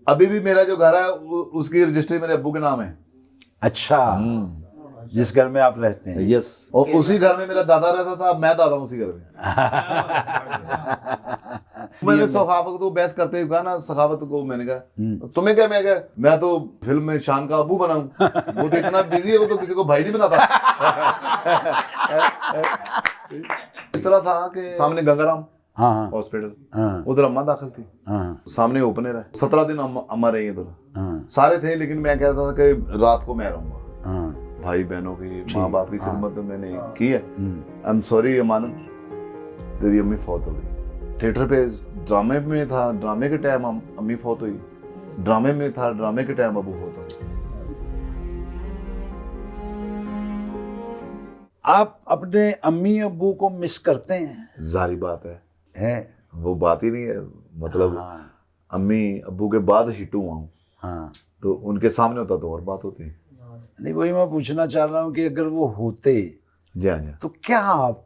अभी भी मेरा जो घर है उसकी रजिस्ट्री मेरे अब्बू के नाम है। अच्छा, जिस घर में आप रहते हैं। यस, और उसी घर में मेरा दादा रहता था, मैं दादा हूँ उसी घर में। मैंने सखावत को बहस करते हुए कहा ना, सखावत को मैंने कहा तुम्हें क्या, मैं क्या, मैं तो फिल्म में शान का अब्बू बना हूँ, वो तो इतना बिजी है, वो तो किसी को भाई नहीं बनाता। इस तरह था कि सामने गंगाराम हाँ हॉस्पिटल, उधर अम्मा दाखिल थी, सामने ओपनर है, 17 दिन अम्मा रही इधर, सारे थे, लेकिन मैं कहता था कि रात को मैं रहूंगा। भाई बहनों की, माँ बाप की खिदमत मैंने की है। आई एम सॉरी अमानत, तेरी अम्मी फौत हो गई। थिएटर पे ड्रामे में था, ड्रामे के टाइम अम्मी फौत हुई, ड्रामे में था, ड्रामे के टाइम अबू फौत हो गई। आप अपने अम्मी अब्बू को मिस करते हैं? जारी बात है वो बात ही नहीं है, मतलब अम्मी अब्बू के बाद हिट हुआ हूँ, तो उनके सामने होता तो और बात होती। नहीं, वही मैं पूछना चाह रहा हूँ कि अगर वो होते जी हाँ जी, तो क्या आप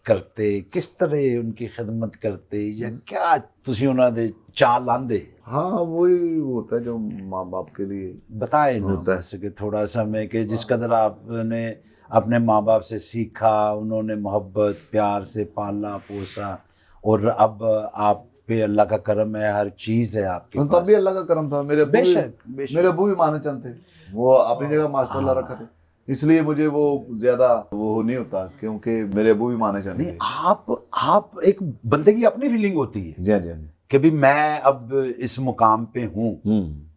करते, किस तरह उनकी खिदमत करते, या क्या तुसी उन्हां दे चाल लांदे? हाँ वही होता है जो माँ बाप के लिए बताए ना, जैसे कि थोड़ा सा मैं कि जिस कदर आपने अपने माँ बाप से सीखा, उन्होंने मोहब्बत प्यार से पाला पोसा, और अब आप पे अल्लाह का करम है, हर चीज़ है आपके पास। तब भी अल्लाह का करम था। मेरे बेशक मेरे अबू भी माने चंद थे, वो अपनी जगह मास्टर ला रखा थे, इसलिए मुझे वो ज्यादा वो नहीं होता, क्योंकि मेरे अबू भी माने चंद थे। आप एक बंदे की अपनी फीलिंग होती है जी जी कि भी मैं अब इस मुकाम पे हूँ,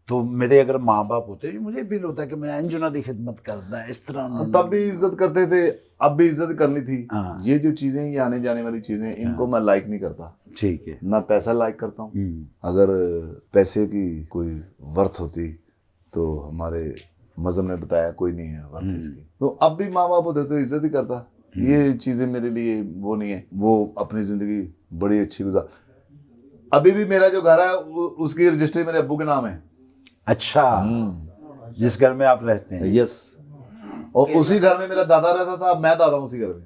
तो मेरे अगर माँ बाप होते, मुझे फील होता है कि मैं इंजना की खिदमत करता है इस तरह। तब भी इज्जत करते थे, अब भी इज्जत करनी थी। ये जो चीजें, ये आने जाने वाली चीजें, इनको मैं लाइक नहीं करता। ठीक है, ना पैसा लाइक करता हूँ। अगर पैसे की कोई वर्थ होती तो हमारे मजहब ने बताया कोई नहीं है वर्थ इसकी, तो अब भी माँ बाप होते तो इज्जत ही करता। ये चीजें मेरे लिए वो नहीं है, वो अपनी जिंदगी बड़ी अच्छी गुजार। अभी भी मेरा जो घर है उसकी रजिस्ट्री मेरे अब्बू के नाम है। अच्छा, जिस घर में आप रहते हैं। यस, और उसी घर में मेरा दादा रहता था, मैं दादा हूँ उसी घर में।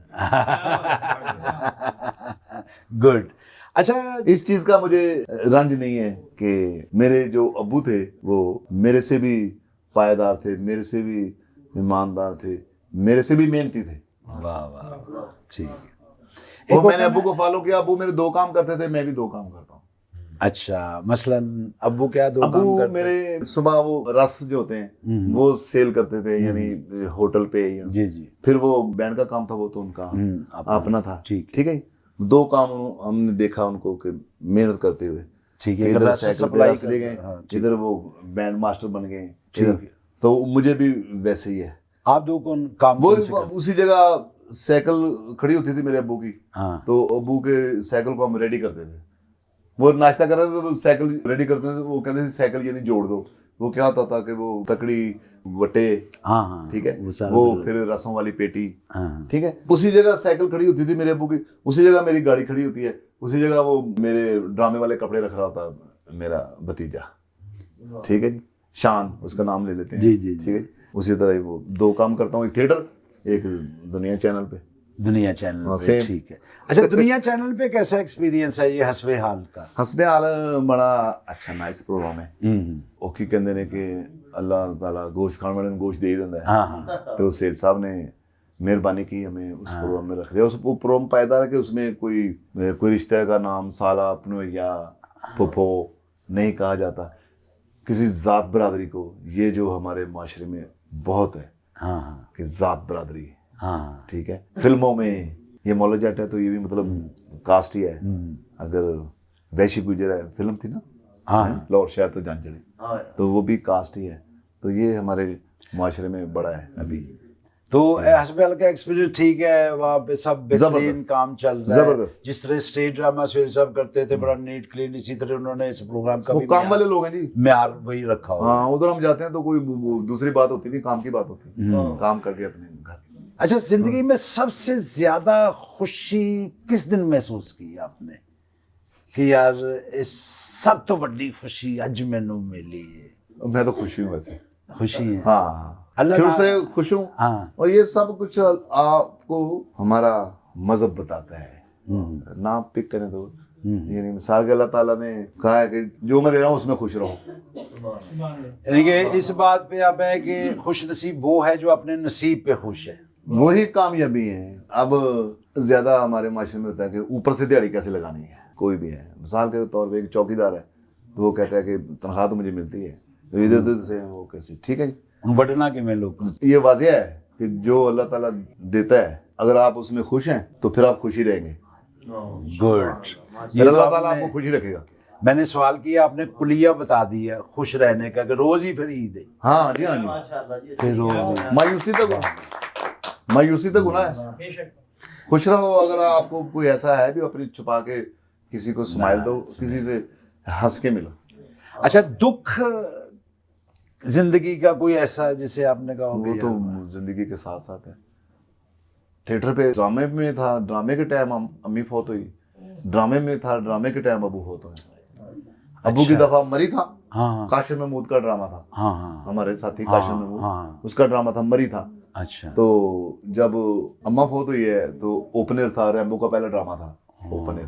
गुड। अच्छा, इस चीज का मुझे रंज नहीं है कि मेरे जो अब्बू थे वो मेरे से भी पायदार थे, मेरे से भी ईमानदार थे, मेरे से भी मेहनती थे। वाह वाह, ठीक है। और मैंने अब्बू को फॉलो किया। अब्बू मेरे 2 काम करते थे, मैं भी 2 काम करता हूँ। अच्छा, मसलन अब्बू क्या 2 काम करते? मेरे सुबह वो रस जो होते हैं वो सेल करते थे, यानी होटल पे। जी जी। फिर वो बैंड का काम था, वो तो उनका अपना था। ठीक है, 2 काम हमने देखा उनको कि मेहनत करते हुए। ठीक है, इधर साइकिल पे रस ले गए, इधर वो बैंड मास्टर बन गए। तो मुझे भी वैसे ही है। आप 2 काम वो उसी जगह साइकिल खड़ी होती थी मेरे अब्बू की, तो अब्बू के साइकिल को हम रेडी करते थे। वो नाश्ता कर रहे थे तो साइकिल रेडी करते थे, वो कहते थे साइकिल यानी जोड़ दो। वो क्या होता था कि वो तकड़ी वटे, ठीक है, वो फिर रसों वाली पेटी, ठीक है, उसी जगह साइकिल खड़ी होती थी मेरे अब्बू की, उसी जगह मेरी गाड़ी खड़ी होती है, उसी जगह वो मेरे ड्रामे वाले कपड़े रख रहा होता मेरा भतीजा, ठीक है जी, शान उसका नाम ले लेते हैं। जी जी, ठीक है, उसी तरह वो 2 काम करता हूँ, एक थिएटर, एक दुनिया चैनल पे। दुनिया चैनल पे, ठीक है। अच्छा, दुनिया चैनल पे कैसा एक्सपीरियंस है ये हस्बे हाल का? हस्बे हाल बड़ा अच्छा नाइस प्रोग्राम है। ਉਹ ਕੀ ਕਹਿੰਦੇ ਨੇ कि अल्लाह ताला गोश्त खाने वाले को गोश्त दे ही देता है। तो सेठ साहब ने मेहरबानी की, हमें उस प्रोग्राम में रख दिया। उस प्रोग्राम पायदार है कि उसमें कोई रिश्ते का नाम साला अपनो या फुफो नहीं कहा जाता किसी ज़ात बरादरी को। ये जो हमारे माशरे में बहुत है कि ज़ात बरादरी, ठीक है। फिल्मों में ये मौला जट है तो ये भी मतलब कास्ट ही है। अगर वैशी गुजर है, फिल्म थी ना लाहौर शहर तो जान चढ़ी, तो वो भी कास्ट ही है। तो ये हमारे माशरे में बड़ा है अभी। तो हस्बैल का एक्सपीरियंस ठीक है, वहाँ पे सब बेहतरीन काम चल रहा है। जबरदस्त। जिस तरह स्टेज ड्रामा से सब करते थे, बड़ा नीट क्लीन, इसी तरह उन्होंने इस प्रोग्राम का भी काम वाले लोग हैं जी, म्यार वही रखा हुआ। हाँ, उधर हम जाते हैं तो कोई दूसरी बात होती नहीं, काम की बात होती है, काम करके अपने घर। अच्छा, जिंदगी में सबसे ज्यादा खुशी किस दिन महसूस की आपने कि यार इस सब तो बड़ी खुशी अज मैनू मिली है? मैं तो खुशी हूँ वैसे। खुशी है, हाँ, शुरू से खुश हूँ। और ये सब कुछ आपको हमारा मजहब बताता है। ना पिक करें तो यानी मिसाल के अल्लाह ताला ने कहा है कि जो मैं दे रहा हूँ उसमें खुश रहो। यानी कि इस बात पे आप है कि खुश नसीब वो है जो अपने नसीब पे खुश है। वही कामयाबी है। अब ज्यादा हमारे माशरे में होता है कि ऊपर से दिहाड़ी कैसे लगानी है। कोई भी है, मिसाल के तौर पे एक चौकीदार है तो वो कहता है कि तनख्वाह तो मुझे मिलती है, तो इधर उधर से वो कैसे, ठीक है जी। बढ़ना कि मैं लोग ये वाज़ेह है कि जो अल्लाह ताला देता है अगर आप उसमें खुश हैं तो फिर आप खुशी रहेंगे। गुड। फिर अल्लाह ताला आपको खुशी रखेगा। मैंने सवाल किया, आपने कुलिया बता दी है खुश रहने का कि रोज ही फिर ईद है। हाँ जी, हाँ जी। फिर रोज मायूसी तक गुनाह है। खुश रहो। अगर आपको कोई ऐसा है भी अपनी छुपा के किसी को स्माइल दो, किसी से हंस के मिलो। अच्छा, दुख जिंदगी का कोई ऐसा जिसे आपने कहा वो तो जिंदगी के साथ साथ है। थिएटर पे ड्रामे में था, ड्रामे के टाइम अम्मी फौत हुई, ड्रामे में था, ड्रामे के टाइम अबू फौत हुए। अबू की दफा मरी था। हाँ। काशिम महमूद का ड्रामा था। हाँ। हमारे साथी काशिम महमूद, उसका ड्रामा था, मरी था। अच्छा। तो जब अम्मा फौत हुई है तो ओपनर था, रैम्बो का पहला ड्रामा था ओपनर।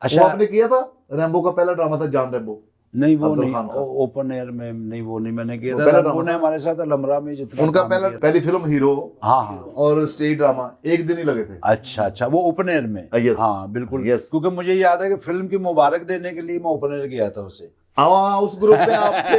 अच्छा, वो आपने किया था? रैम्बो का पहला ड्रामा था जॉन रैम्बो। नहीं वो नहीं, ओपन एयर में नहीं, वो नहीं मैंने किया था। रैम्बो ने हमारे साथ अलमरा में जितना उनका पहली फिल्म हीरो। हाँ हाँ। और स्टेज ड्रामा एक दिन ही लगे थे। अच्छा, वो ओपन एयर में। यस, हाँ बिल्कुल। यस। क्योंकि मुझे याद है कि फिल्म की मुबारक देने के लिए मैं ओपन एयर गया था उसे। हाँ, उस ग्रुप में आप थे।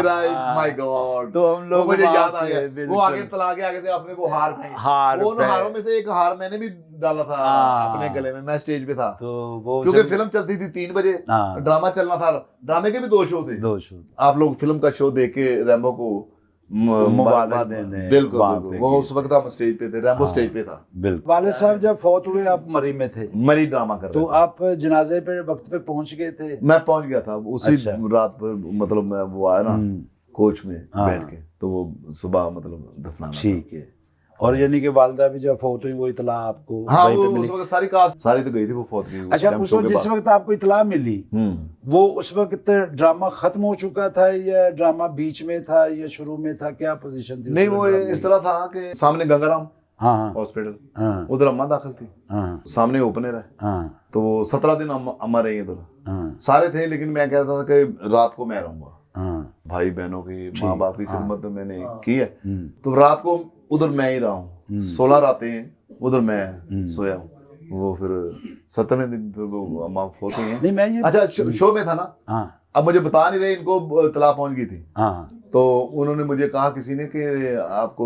Right, my God. तो हम लोग मुझे याद आ गया। वो आगे तला के आगे से आपने वो हार फेंकी। वो हारों में से एक हार मैंने भी डाला था अपने गले में। मैं स्टेज पे था तो वो क्योंकि फिल्म चलती थी 3 बजे, ड्रामा चलना था। ड्रामे के भी 2 शो थे। आप लोग फिल्म का शो देख के रैम्बो को मुबारक देने। बिल्कुल। वो उस वक्त हम स्टेज पे थे, रैम्बो स्टेज पे था। बिल्कुल। वालिद साहब जब फौत हुए आप मरी में थे? मरी ड्रामा कर रहे तो आप जनाजे पे वक्त पे पहुंच गए थे? मैं पहुंच गया था उसी रात पर। मतलब मैं वो आया ना कोच में बैठ के, तो वो सुबह मतलब दफनाना। ठीक है। और यानी कि वालिदा भी जब फौत हुई वो इतला आपको? हाँ, वो उस वक्त सारी कास्ट सारी तो गई थी, वो फौत गई। अच्छा, उस वक्त जिस वक्त आपको इतला मिली वो उस वक्त ड्रामा खत्म हो चुका था या ड्रामा बीच में था या शुरू में था? क्या पोजीशन थी? नहीं, वो इस तरह था कि सामने गंगाराम हॉस्पिटल, उधर अम्मा दाखिल थी, सामने ओपनर है। तो वो 17 दिन अम्मा रही उधर। सारे थे, लेकिन मैं कहता था कि रात को मैं रहूंगा। भाई बहनों की, माँ बाप की खिदमत मैंने की है, तो रात को उधर मैं ही रहा हूँ। 16 रातें उधर मैं सोया हूँ। वो फिर 17वें दिन फिर वो अम्मा फौत हुई हैं। नहीं, मैं ये अच्छा, शो में था ना। अब मुझे बता नहीं रहे, इनको तला पहुंच गई थी। तो उन्होंने मुझे कहा किसी ने कि आपको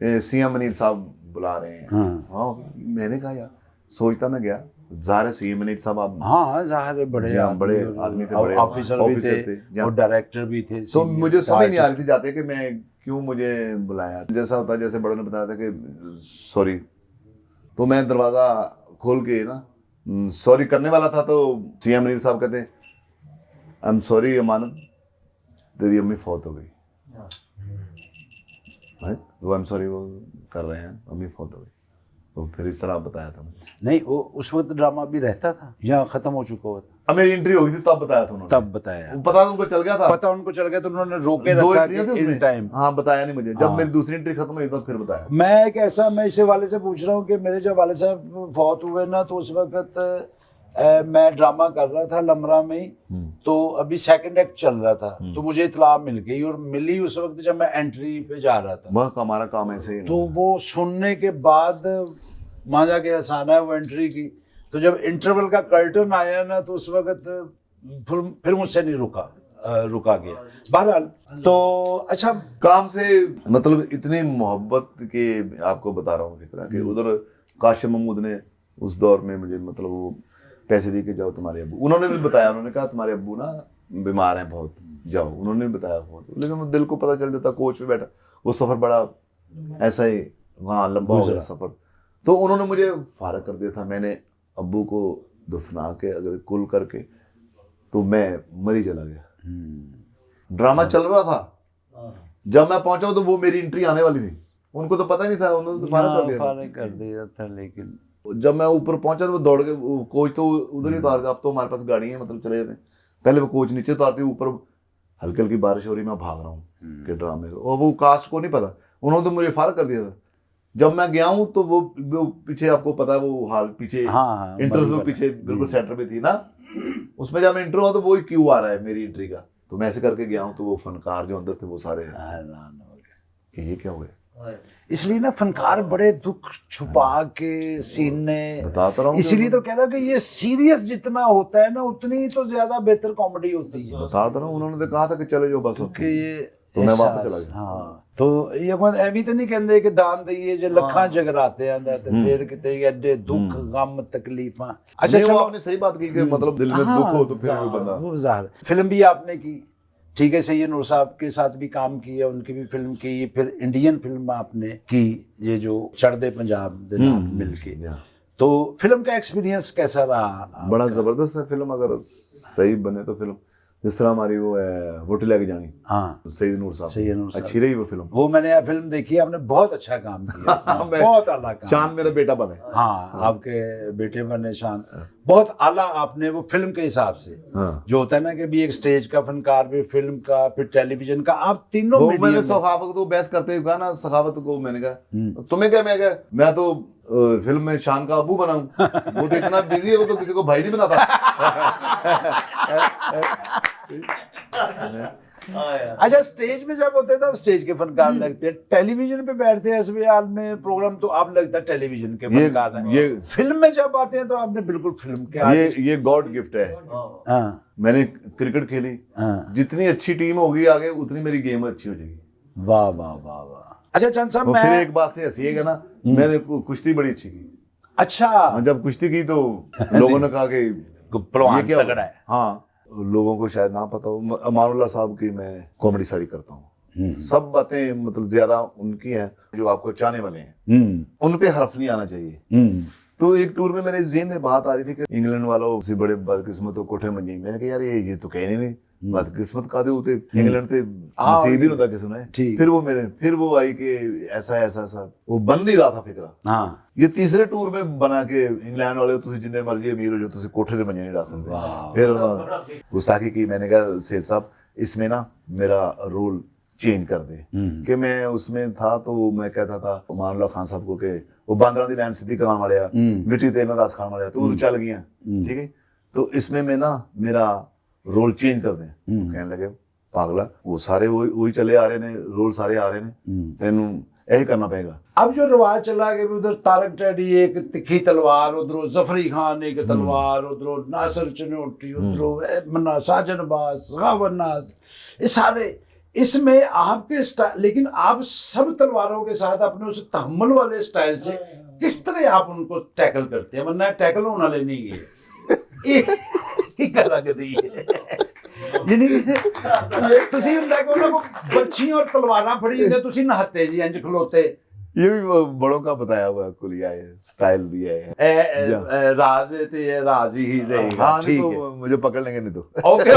सीएम मनीर साहब बुला रहे हैं। हाँ, मैंने कहा यार, सोचता मैं गया, ज़ाहिर सीएम मनीर साहब आप। हाँ, ज़ाहिर बड़े आदमी थे, बड़े ऑफिसर भी थे और डायरेक्टर भी थे। तो मुझे समझ नहीं आ रही थी जाते कि मैं क्यों मुझे बुलाया। जैसा होता है, जैसे बड़ों ने बताया था कि सॉरी, तो मैं दरवाज़ा खोल के ना सॉरी करने वाला था, तो सीएम मनीर साहब कहते आई एम सॉरी अमानत, तेरी अम्मी फौत हो गई। वो आई एम सॉरी वो कर रहे हैं, अम्मी फौत हो गई। तो फिर इस तरह बताया था मुझे। नहीं, वो उस वक्त ड्रामा भी रहता था या खत्म हो चुका हुआ था? अब मेरी एंट्री हो गई थी तब बताया था उन्होंने। तब बताया? पता उनको चल गया था। पता उनको चल गया तो उन्होंने रोके रखा कि इन टाइम। हाँ, बताया नहीं मुझे। जब मेरी दूसरी एंट्री खत्म हुई तो फिर बताया। मैं इसे वाले से पूछ रहा हूँ कि मेरे जब वाले साहब फौत हुए ना, तो उस वक्त मैं ड्रामा कर रहा था लमरा में, तो अभी सेकंड एक्ट चल रहा था, तो मुझे इतला मिल गई और मिली उस वक्त जब मैं एंट्री पे जा रहा था। वह हमारा काम ऐसे ही। तो वो सुनने के बाद वहाँ जाके हसाना है वो एंट्री की। तो जब इंटरवल का कर्टन आया ना, तो उस वक्त फिर मुझसे नहीं रुका गया। बहरहाल, तो अच्छा, काम से मतलब इतनी मोहब्बत के आपको बता रहा हूँ कि उधर काशिम महमूद ने उस दौर में मुझे मतलब वो पैसे दे के जाओ तुम्हारे अब्बू, उन्होंने भी बताया, उन्होंने कहा तुम्हारे अब्बू ना बीमार हैं बहुत, जाओ, उन्होंने भी बताया बहुत। लेकिन वो दिल को पता चल जाता, कोच पे बैठा, वो सफ़र बड़ा ऐसा ही वहाँ लंबा हो गया सफ़र। तो उन्होंने मुझे फारग कर दिया था। मैंने अब्बू को दफना के अगर कुल करके तो मैं मरी चला गया। ड्रामा चल रहा था, जब मैं पहुंचा तो वो मेरी एंट्री आने वाली थी। उनको तो पता नहीं था, उन्होंने तो फारग कर दिया था। लेकिन जब मैं ऊपर पहुंचा तो वो दौड़ के, कोच तो उधर ही उतार, अब तो हमारे पास गाड़ी है, मतलब चले जाते हैं। पहले वो कोच नीचे उतारती, ऊपर हल्की हल्की बारिश हो रही, मैं भाग रहा हूँ कि ड्रामे को, और वो कास्ट को नहीं पता, उन्होंने तो मुझे फारग कर दिया था। जब मैं गया हूँ तो वो पीछे, आपको पता है वो हाल पीछे, इंटरव्यू पीछे बिल्कुल सेंटर पे थी ना, उसमें जब मैं इंटरव्यू हुआ तो वो क्यू आ रहा है मेरी एंट्री का, तो मैं ऐसे करके गया हूँ, तो वो फनकार जो अंदर थे वो सारे कि ये क्या हुआ। इसलिए ना फनकार बड़े दुख छुपा के सीने, बताता रहा हूँ, इसीलिए तो कहता हूँ कि ये सीरियस जितना होता है ना उतनी तो ज्यादा बेहतर कॉमेडी होती है। बताता रहा हूँ, उन्होंने तो कहा था कि चले जाओ बस, कि ये तो मैं वापस चला गया। हाँ, तो ये कोई ਐਵੇਂ ਤਾਂ ਨਹੀਂ ਕਹਿੰਦੇ ਕਿ ਦਾਨ ਦਈਏ ਜੇ ਲੱਖਾਂ ਜਗਰਾਤੇ ਆਂਦਾ ਤੇ ਫਿਰ ਕਿਤੇ ਐਡੇ ਦੁੱਖ ਗਮ तकलीफां। अच्छा चलो, आपने सही बात की कि मतलब दिल में दुख हो तो फिर कोई बंदा। वो ज़ाहिर फिल्म भी आपने की, ठीक है, सैयद नूर साहब के साथ भी काम किया, उनकी भी फिल्म की, फिर इंडियन फिल्म आपने की ये जो चढ़दे पंजाब दे नाल मिल के। तो फिल्म का एक्सपीरियंस कैसा रहा? बड़ा जबरदस्त है फिल्म, अगर सही बने तो फिल्म। जिस तरह हमारी वो है वोटी लेके जानी, हाँ, सैयद नूर साहब, सैयद नूर साहब, अच्छी रही वो फिल्म। वो मैंने फिल्म देखी, आपने बहुत अच्छा काम किया इसमें, बहुत आला काम। शान मेरा बेटा बने। हाँ, आपके बेटे बने शान, बहुत आला आपने वो फिल्म के हिसाब से। जो होता है ना कि भी एक स्टेज का फनकार भी, फिल्म का, फिर टेलीविजन का, आप तीनों वो मैंने सखावत को बहस करते हुए कहा ना, सखावत को मैंने कहा तुम्हें क्या, मैं क्या, मैं तो फिल्म में शान का अबू बनाऊं, वो तो इतना बिजी है, वो तो किसी को भाई नहीं बनाता। अच्छा, स्टेज में जब होते तब स्टेज के फनकार लगते हैं, टेलीविजन पे बैठते हैं SBR में प्रोग्राम तो आप लगता है टेलीविजन के फनकार हैं। ये फिल्म में जब आते हैं तो आपने बिल्कुल फिल्म के ये गॉड गिफ्ट है। मैंने क्रिकेट खेली, जितनी अच्छी टीम होगी आगे उतनी मेरी गेम अच्छी हो जाएगी। वाह वाह वाह वाह। अच्छा चंद साहब, मैं फिर एक बात से हंसीएगा ना, मैंने कुश्ती बड़ी अच्छी की। अच्छा, जब कुश्ती की तो लोगों ने कहा कि ये क्या तगड़ा है। हाँ, लोगों को शायद ना पता हो, अमानुल्लाह साहब की मैं कॉमेडी सारी करता हूँ। सब बातें मतलब ज्यादा उनकी हैं जो आपको चाहने वाले हैं, उन पे हर्फ नहीं आना चाहिए। तो एक टूर में मेरे ज़हन में बात आ रही थी कि इंग्लैंड वालों से बड़े बदकिस्मत हो कोठे मंजी। मैंने कहा यार ये तो कहने नहीं बदकिस्मत का दे होते इंग्लैंड ते नसीब ही होता किसी ने। फिर वो आई कि ऐसा वो बन नहीं रहा था फिक्रा। ये तीसरे टूर में बना के इंग्लैंड वाले तुसी जिन्ने मर्जी अमीर हो जो तुसी कोठे ते मंजे नहीं डाल सकते। फिर गुस्ताखी की, मैंने कहा सेठ साहब इसमें ना मेरा रोल चेंज कर दे कि मैं उसमें था तो मैं कहता था अमानुल्लाह खान साहब को कि वो बांद्रा दी लैंड सीधी कराने वाले मिट्टी तेल रस खाने वाले, तो वो चल गया, ठीक है, तो इसमें मैं ना मेरा रोल चेंज कर दें। कहने लगे पागला, वो सारे वही चले आ रहे ने, रोल सारे आ रहे ने, तेनू यही करना पड़ेगा। अब जो रिवाज चला गया उधर तारक टैडी एक तिखी तलवार, उधरों जफरी खान एक तलवार, उधरों नासिर चनोटी, उधरों साजनबाज, सखावतनाज, ये सारे, इसमें आपके स्टाइल, लेकिन आप सब तलवारों के साथ अपने उस तहम्मुल वाले स्टाइल से किस तरह आप उनको टैकल करते हैं? वरना टैकल होना ले नहीं गए ਤੁਸੀਂ ਹੁੰਦਾ ਕਿ ਉਹਨਾਂ ਕੋ ਬੱਚੀਆਂ और तलवारां फड़ी ਹੁੰਦੇ, ਤੁਸੀਂ ਨਹਾਤੇ ਜੀ ਇੰਜ खलोते। ये भी बड़ों का बताया हुआ कुलिया है, स्टाइल भी है, राज है, तो ये राज ही रहेगा। हाँ, ठीक है, मुझे पकड़ लेंगे नहीं तो। ओके।